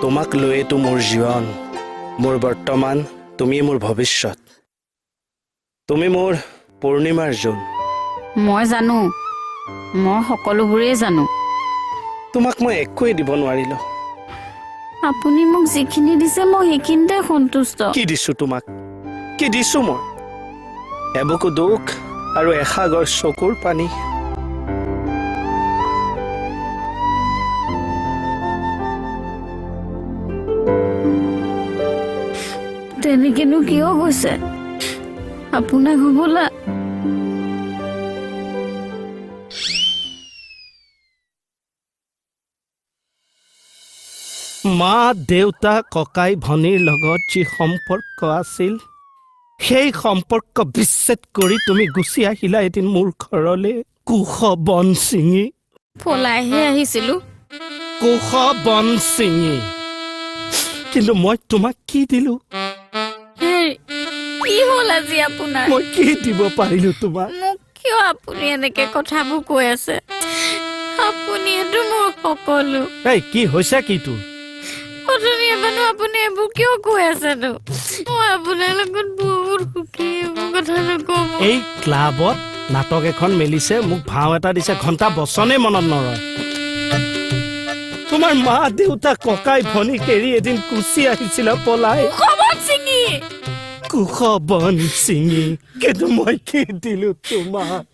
তোমাক লৈয়েতো মোৰ জীৱন, মোৰ বৰ্তমান, তুমি মোৰ ভৱিষ্যত। তুমি মোৰ পূৰ্ণিমাৰ জোন। মই জানো, মই সকলোবোৰেই জানো। তোমাক মই একোৱেই দিব নোৱাৰিলো। আপুনি মোক যিখিনি দিছে মই সেইখিনিতে সন্তুষ্ট। কি দিছো তোমাক? কি দিছো মই? এবুকু দুখ আৰু এসাগৰ চকুৰ পানী। তেনেকেনো কিয় কৈছে আপোনাক হবলা? মা দেউতা ককাই ভনীৰ লগত যি সম্পৰ্ক আছিল, সেই সম্পৰ্ক বিচ্ছেদ কৰি তুমি গুচি আহিলা এদিন মোৰ ঘৰলৈ। কুশ বন ছিঙি। পলাইহে আহিছিলো। কুশ বন ছিঙি। কিন্তু মই তোমাক কি দিলো? কি হ'ল আজি আপোনাৰ? মই কি দিব পাৰিলো তোমাক? মোক কিয় আপুনি এনেকে কথাবোৰ কৈ আছে? আপুনিয়েতো মোৰ সকলো। এই কি হৈছে কি তোৰ? অথনি এবাৰো আপুনি এইবোৰ কিয় কৈ আছেনো? মই আপোনাৰ লগত বহুত সুখী, মোৰ কথা নকব। এই ক্লাবত নাটক এখন মেলিছে, মোক ভাও এটা দিছে, ঘণ্টা বচনে মনত নৰয়। তোমাৰ মা দেউতা ককাই ভনীক এৰি এদিন গুচি আহিছিলা পলাই। কুশ বন ছিঙি। কিন্তু মই কি দিলো তোমাক?